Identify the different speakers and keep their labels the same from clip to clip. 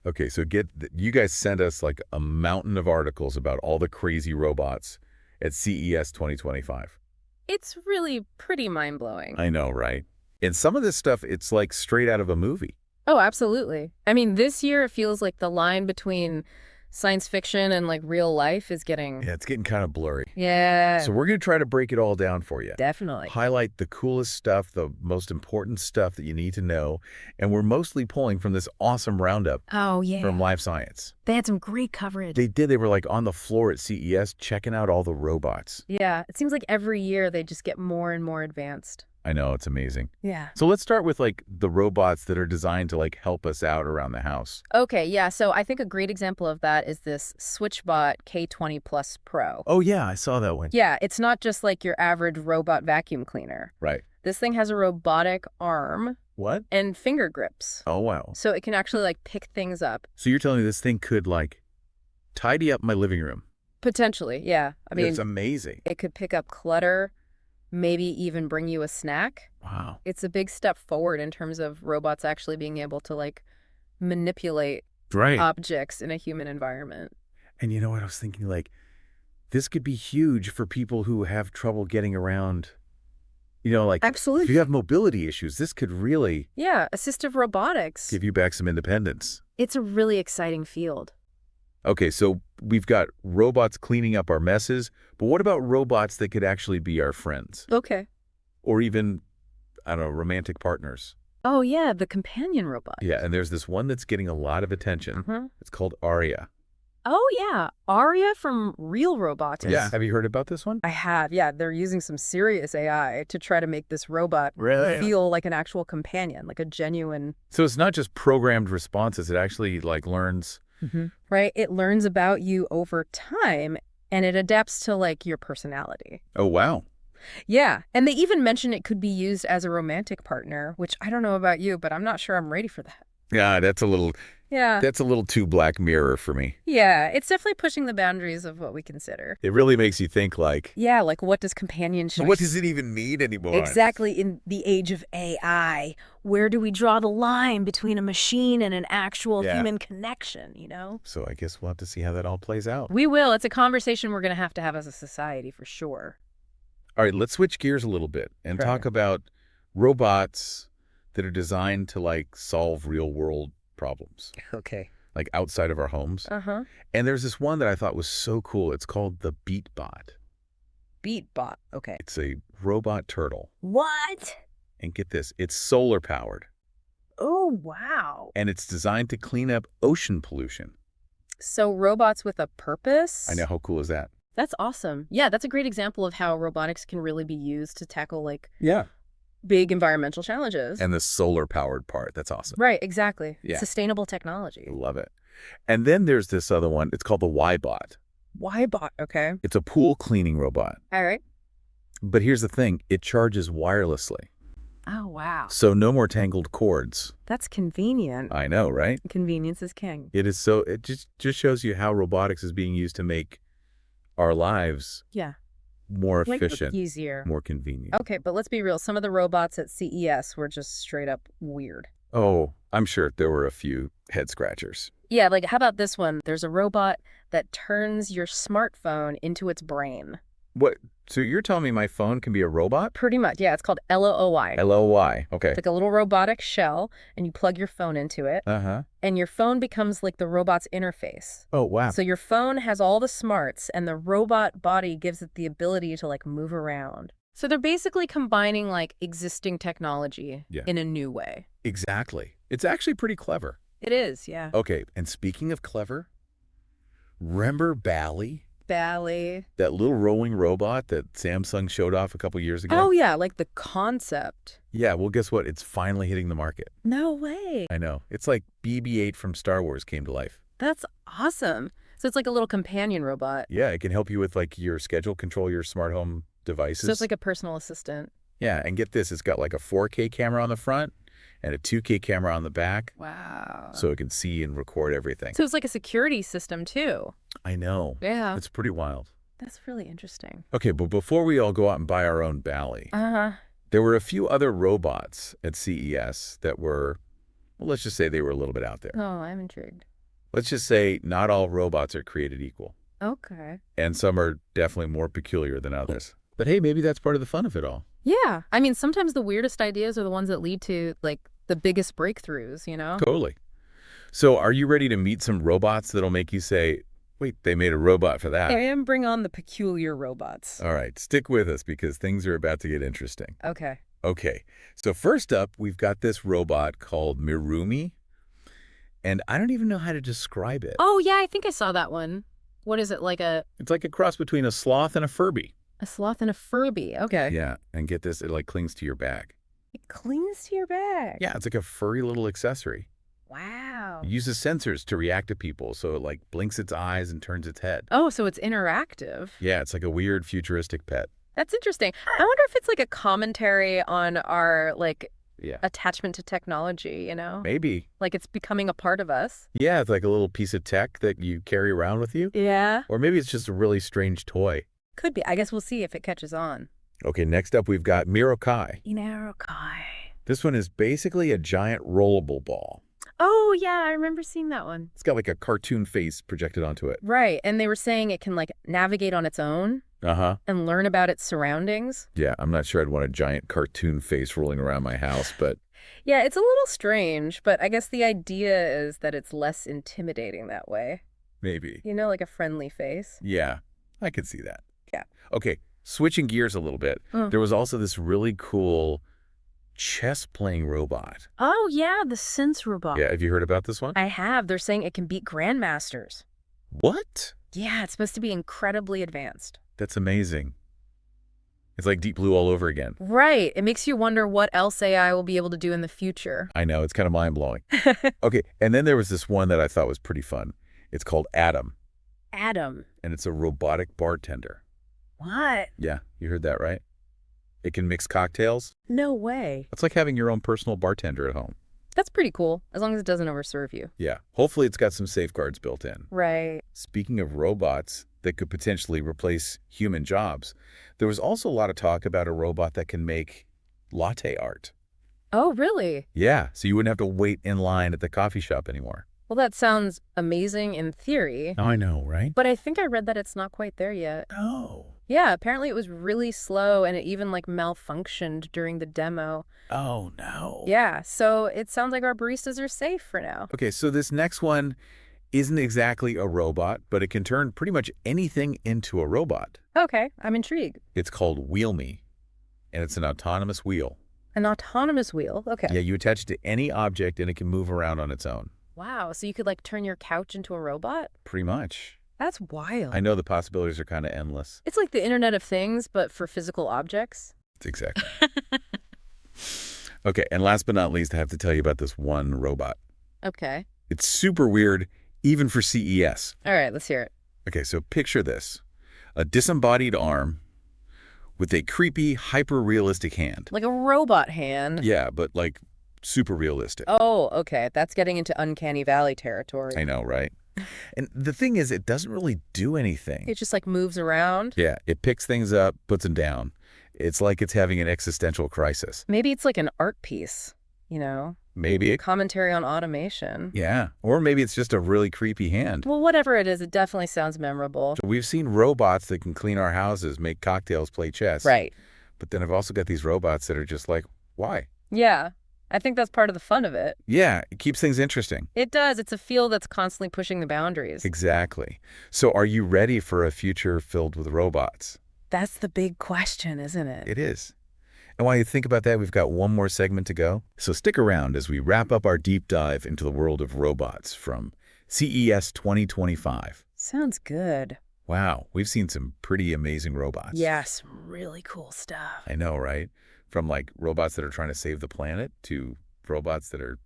Speaker 1: Okay, so you guys sent us like a mountain of articles about all the crazy robots at CES 2025.
Speaker 2: It's really pretty mind-blowing.
Speaker 1: I know, right? And some of this stuff, it's like straight out of a movie.
Speaker 2: Oh, absolutely. I mean, this year it feels like the line between science fiction and like real life is getting...
Speaker 1: Yeah, it's getting kind of blurry.
Speaker 2: Yeah,
Speaker 1: So we're going to try to break it all down for you.
Speaker 2: definitely.
Speaker 1: Highlight the coolest stuff, the most important stuff that you need to know. And we're mostly pulling from this awesome roundup
Speaker 2: Oh, yeah.
Speaker 1: from Life Science.
Speaker 2: They had some great coverage.
Speaker 1: They did. They were like on the floor at CES checking out all the robots.
Speaker 2: Yeah, it seems like every year they just get more and more advanced.
Speaker 1: I know, it's amazing.
Speaker 2: Yeah.
Speaker 1: So let's start with like the robots that are designed to like help us out around the house.
Speaker 2: Okay, yeah, so I think a great example of that is this Switchbot K20 Plus Pro.
Speaker 1: Oh yeah, I saw that one.
Speaker 2: Yeah, it's not just like your average robot vacuum cleaner.
Speaker 1: Right.
Speaker 2: This thing has a robotic arm
Speaker 1: What?
Speaker 2: and finger grips.
Speaker 1: Oh wow.
Speaker 2: So it can actually like pick things up.
Speaker 1: So you're telling me this thing could like tidy up my living room?
Speaker 2: Potentially, yeah. I mean,
Speaker 1: It's amazing.
Speaker 2: it could pick up clutter, maybe even bring you a snack.
Speaker 1: Wow.
Speaker 2: It's a big step forward in terms of robots actually being able to like manipulate
Speaker 1: Right.
Speaker 2: objects in a human environment.
Speaker 1: And you know what I was thinking? Like, this could be huge for people who have trouble getting around. You know, like
Speaker 2: Absolutely.
Speaker 1: if you have mobility issues, this could really
Speaker 2: Yeah, assistive robotics.
Speaker 1: give you back some independence.
Speaker 2: It's a really exciting field.
Speaker 1: Okay, so we've got robots cleaning up our messes, but what about robots that could actually be our friends?
Speaker 2: Okay.
Speaker 1: Or even, I don't know, romantic partners?
Speaker 2: Oh, yeah, the companion robot.
Speaker 1: Yeah, and there's this one that's getting a lot of attention.
Speaker 2: Mhm.
Speaker 1: It's called ARIA.
Speaker 2: Oh, yeah. ARIA from Real Robotics.
Speaker 1: Yeah. Have you heard about this one?
Speaker 2: I have, yeah. They're using some serious AI to try to make this robot
Speaker 1: Really?
Speaker 2: feel like an actual companion, like a genuine...
Speaker 1: So it's not just programmed responses. It actually like learns.
Speaker 2: Right? It learns about you over time, and it adapts to, like, your personality.
Speaker 1: Oh, wow.
Speaker 2: Yeah, and they even mention it could be used as a romantic partner, which I don't know about you, but I'm not sure I'm ready for that.
Speaker 1: Yeah, that's a little too Black Mirror for me.
Speaker 2: Yeah, it's definitely pushing the boundaries of what we consider.
Speaker 1: It really makes you think like,
Speaker 2: Yeah, like what does companionship...
Speaker 1: what does it even mean anymore?
Speaker 2: Exactly, in the age of AI, where do we draw the line between a machine and an actual human connection, you know?
Speaker 1: So I guess we'll have to see how that all plays out.
Speaker 2: We will. It's a conversation we're going to have as a society for sure.
Speaker 1: All right, let's switch gears a little bit and
Speaker 2: Sure.
Speaker 1: talk about robots that are designed to like solve real world problems,
Speaker 2: Okay.
Speaker 1: like outside of our homes.
Speaker 2: Uh-huh.
Speaker 1: And there's this one that I thought was so cool. It's called the Beatbot.
Speaker 2: Beatbot. Okay.
Speaker 1: It's a robot turtle.
Speaker 2: What?
Speaker 1: And get this, it's solar powered
Speaker 2: Oh, wow.
Speaker 1: and it's designed to clean up ocean pollution.
Speaker 2: So robots with a purpose?
Speaker 1: I know, how cool is that?
Speaker 2: That's awesome. Yeah, that's a great example of how robotics can really be used to tackle like
Speaker 1: Yeah.
Speaker 2: big environmental challenges.
Speaker 1: And the solar powered part, that's awesome.
Speaker 2: Right, exactly.
Speaker 1: Yeah.
Speaker 2: Sustainable technology.
Speaker 1: Love it. And then there's this other one. It's called the Y-Bot.
Speaker 2: Why-bot? Okay.
Speaker 1: It's a pool cleaning robot.
Speaker 2: All right.
Speaker 1: But here's the thing. It charges wirelessly.
Speaker 2: Oh, wow.
Speaker 1: So no more tangled cords.
Speaker 2: That's convenient.
Speaker 1: I know, right?
Speaker 2: Convenience is king.
Speaker 1: It is so, it just shows you how robotics is being used to make our lives
Speaker 2: Yeah.
Speaker 1: more
Speaker 2: Like
Speaker 1: efficient,
Speaker 2: easier.
Speaker 1: more convenient.
Speaker 2: Okay, but let's be real. Some of the robots at CES were just straight up weird.
Speaker 1: Oh, I'm sure there were a few head scratchers.
Speaker 2: Yeah, like how about this one? There's a robot that turns your smartphone into its brain.
Speaker 1: What? So you're telling me my phone can be a robot?
Speaker 2: Pretty much. Yeah, it's called LOY.
Speaker 1: LOY. Okay.
Speaker 2: It's like a little robotic shell, and you plug your phone into it,
Speaker 1: Uh-huh.
Speaker 2: and your phone becomes like the robot's interface.
Speaker 1: Oh, wow.
Speaker 2: So your phone has all the smarts, and the robot body gives it the ability to like move around. So they're basically combining like existing technology in a new way.
Speaker 1: Exactly. It's actually pretty clever.
Speaker 2: It is, yeah.
Speaker 1: Okay, and speaking of clever, remember Bally?
Speaker 2: Bally.
Speaker 1: That little rolling robot that Samsung showed off a couple years ago?
Speaker 2: Oh, yeah, like the concept.
Speaker 1: Yeah, well, guess what? It's finally hitting the market.
Speaker 2: No way.
Speaker 1: I know. It's like BB-8 from Star Wars came to life.
Speaker 2: That's awesome. So it's like a little companion robot.
Speaker 1: Yeah, it can help you with like your schedule, control your smart home devices.
Speaker 2: So it's like a personal assistant.
Speaker 1: Yeah, and get this, it's got like a 4K camera on the front and a 2K camera on the back.
Speaker 2: Wow.
Speaker 1: So it can see and record everything.
Speaker 2: So it's like a security system too.
Speaker 1: I know.
Speaker 2: Yeah.
Speaker 1: It's pretty wild.
Speaker 2: That's really interesting.
Speaker 1: Okay, but before we all go out and buy our own Bally,
Speaker 2: Uh-huh.
Speaker 1: there were a few other robots at CES that were, well, let's just say they were a little bit out there.
Speaker 2: Oh, I'm intrigued.
Speaker 1: Let's just say not all robots are created equal.
Speaker 2: Okay.
Speaker 1: And some are definitely more peculiar than others. But hey, maybe that's part of the fun of it all.
Speaker 2: Yeah. I mean, sometimes the weirdest ideas are the ones that lead to, like, the biggest breakthroughs, you know?
Speaker 1: Totally. So are you ready to meet some robots that'll make you say, wait, they made a robot for that?
Speaker 2: And bring on the peculiar robots.
Speaker 1: All right, stick with us because things are about to get interesting.
Speaker 2: Okay.
Speaker 1: Okay, so first up, we've got this robot called Mirumi, and I don't even know how to describe it.
Speaker 2: Oh, yeah, I think I saw that one. What is it, like
Speaker 1: It's like a cross between a sloth and a Furby.
Speaker 2: a sloth and a Furby? Okay.
Speaker 1: Yeah, and get this, it like clings to your bag.
Speaker 2: It clings to your bag.
Speaker 1: Yeah, it's like a furry little accessory.
Speaker 2: Wow.
Speaker 1: It uses sensors to react to people, so it like blinks its eyes and turns its head.
Speaker 2: Oh, so it's interactive.
Speaker 1: Yeah, it's like a weird futuristic pet.
Speaker 2: That's interesting. I wonder if it's like a commentary on our, like,
Speaker 1: Yeah.
Speaker 2: attachment to technology, you know?
Speaker 1: Maybe.
Speaker 2: Like it's becoming a part of us.
Speaker 1: Yeah, it's like a little piece of tech that you carry around with you.
Speaker 2: Yeah.
Speaker 1: Or maybe it's just a really strange toy.
Speaker 2: Could be. I guess we'll see if it catches on.
Speaker 1: Okay, next up we've got Mirokai.
Speaker 2: Inarokai.
Speaker 1: This one is basically a giant rollable ball.
Speaker 2: Oh, yeah, I remember seeing that one.
Speaker 1: It's got like a cartoon face projected onto it.
Speaker 2: Right. And they were saying it can, like, navigate on its own
Speaker 1: Uh-huh.
Speaker 2: and learn about its surroundings.
Speaker 1: Yeah, I'm not sure I'd want a giant cartoon face rolling around my house, but
Speaker 2: Yeah, it's a little strange, but I guess the idea is that it's less intimidating that way.
Speaker 1: maybe.
Speaker 2: You know, like a friendly face.
Speaker 1: Yeah, I could see that.
Speaker 2: Yeah.
Speaker 1: Okay, switching gears a little bit. There was also this really cool chess-playing robot.
Speaker 2: Oh, yeah, the Sense robot.
Speaker 1: Yeah, have you heard about this one?
Speaker 2: I have. They're saying it can beat grandmasters.
Speaker 1: What?
Speaker 2: Yeah, it's supposed to be incredibly advanced.
Speaker 1: That's amazing. It's like Deep Blue all over again.
Speaker 2: Right. It makes you wonder what else AI will be able to do in the future.
Speaker 1: I know, it's kind of mind-blowing. Okay, and then there was this one that I thought was pretty fun. It's called Adam,
Speaker 2: Adam.
Speaker 1: and it's a robotic bartender.
Speaker 2: What?
Speaker 1: Yeah, you heard that right. It can mix cocktails.
Speaker 2: No way.
Speaker 1: It's like having your own personal bartender at home.
Speaker 2: That's pretty cool, as long as it doesn't overserve you.
Speaker 1: Yeah, hopefully it's got some safeguards built in.
Speaker 2: Right.
Speaker 1: Speaking of robots that could potentially replace human jobs, there was also a lot of talk about a robot that can make latte art.
Speaker 2: Oh, really?
Speaker 1: Yeah, so you wouldn't have to wait in line at the coffee shop anymore.
Speaker 2: Well, that sounds amazing in theory,
Speaker 1: I know, right?
Speaker 2: but I think I read that it's not quite there yet.
Speaker 1: Oh.
Speaker 2: Yeah, apparently it was really slow and it even like malfunctioned during the demo.
Speaker 1: Oh, no.
Speaker 2: Yeah, so it sounds like our baristas are safe for now.
Speaker 1: Okay, so this next one isn't exactly a robot, but it can turn pretty much anything into a robot.
Speaker 2: Okay, I'm intrigued.
Speaker 1: It's called Wheel Me, and it's an autonomous wheel.
Speaker 2: An autonomous wheel. Okay.
Speaker 1: Yeah, you attach it to any object and it can move around on its own.
Speaker 2: Wow, so you could like turn your couch into a robot?
Speaker 1: Pretty much.
Speaker 2: That's wild.
Speaker 1: I know the possibilities are kind of endless.
Speaker 2: It's like the Internet of Things, but for physical objects.
Speaker 1: Exactly. Okay, and last but not least, I have to tell you about this one robot.
Speaker 2: Okay.
Speaker 1: It's super weird, even for CES.
Speaker 2: All right, let's hear it.
Speaker 1: Okay, so picture this. A disembodied arm with a creepy, hyper-realistic hand.
Speaker 2: Like a robot hand.
Speaker 1: Yeah, but like super realistic.
Speaker 2: Oh, okay. That's getting into Uncanny Valley territory.
Speaker 1: I know, right? And the thing is, it doesn't really do anything.
Speaker 2: It just like moves around.
Speaker 1: Yeah, it picks things up, puts them down. It's like it's having an existential crisis.
Speaker 2: Maybe it's like an art piece, you know?
Speaker 1: Maybe.
Speaker 2: Commentary on automation.
Speaker 1: Yeah, or maybe it's just a really creepy hand.
Speaker 2: Well, whatever it is, it definitely sounds memorable.
Speaker 1: So we've seen robots that can clean our houses, make cocktails, play chess.
Speaker 2: Right.
Speaker 1: But then I've also got these robots that are just like, why?
Speaker 2: Yeah. I think that's part of the fun of it.
Speaker 1: Yeah, it keeps things interesting.
Speaker 2: It does. It's a field that's constantly pushing the boundaries.
Speaker 1: Exactly. So are you ready for a future filled with robots?
Speaker 2: That's the big question, isn't it?
Speaker 1: It is. And while you think about that, we've got one more segment to go. So stick around as we wrap up our deep dive into the world of robots from CES 2025.
Speaker 2: Sounds good.
Speaker 1: Wow, we've seen some pretty amazing robots.
Speaker 2: Yes, really cool stuff.
Speaker 1: I know, right? From like robots that are trying to save the planet to robots that are,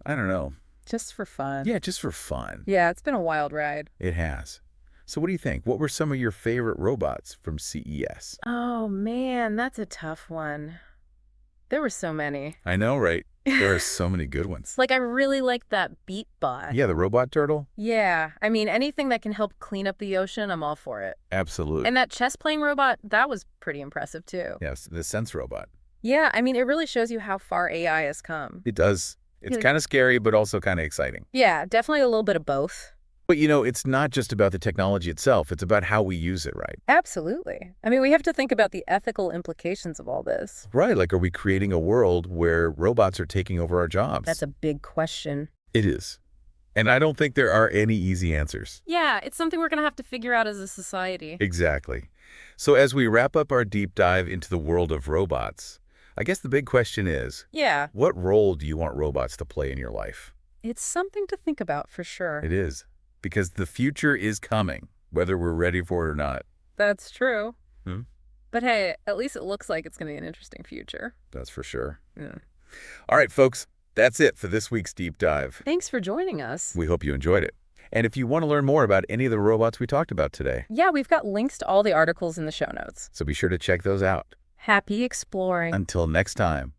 Speaker 1: I don't know.
Speaker 2: Just for fun.
Speaker 1: Yeah, just for fun.
Speaker 2: Yeah, it's been a wild ride.
Speaker 1: It has. So what do you think? What were some of your favorite robots from CES?
Speaker 2: Oh, man, that's a tough one. There were so many.
Speaker 1: I know, right? There are so many good ones.
Speaker 2: Like, I really liked that Beatbot.
Speaker 1: Yeah, the robot turtle?
Speaker 2: Yeah. I mean, anything that can help clean up the ocean, I'm all for it.
Speaker 1: Absolutely.
Speaker 2: And that chess-playing robot, that was pretty impressive, too.
Speaker 1: Yes, the Sense robot.
Speaker 2: Yeah, I mean, it really shows you how far AI has come.
Speaker 1: It does. It's kind of scary, but also kind of exciting.
Speaker 2: Yeah, definitely a little bit of both.
Speaker 1: But, it's not just about the technology itself. It's about how we use it, right?
Speaker 2: Absolutely. I mean, we have to think about the ethical implications of all this.
Speaker 1: Right, like are we creating a world where robots are taking over our jobs?
Speaker 2: That's a big question.
Speaker 1: It is. And I don't think there are any easy answers.
Speaker 2: Yeah, it's something we're going to have to figure out as a society.
Speaker 1: Exactly. So as we wrap up our deep dive into the world of robots, I guess the big question is,
Speaker 2: Yeah,
Speaker 1: what role do you want robots to play in your life?
Speaker 2: it's something to think about for sure.
Speaker 1: It is. Because the future is coming, whether we're ready for it or not.
Speaker 2: That's true.
Speaker 1: Hmm?
Speaker 2: But hey, at least it looks like it's going to be an interesting future.
Speaker 1: That's for sure.
Speaker 2: Yeah.
Speaker 1: All right, folks, that's it for this week's deep dive.
Speaker 2: Thanks for joining us.
Speaker 1: We hope you enjoyed it. And if you want to learn more about any of the robots we talked about today,
Speaker 2: Yeah, we've got links to all the articles in the show notes.
Speaker 1: so be sure to check those out.
Speaker 2: Happy exploring.
Speaker 1: Until next time.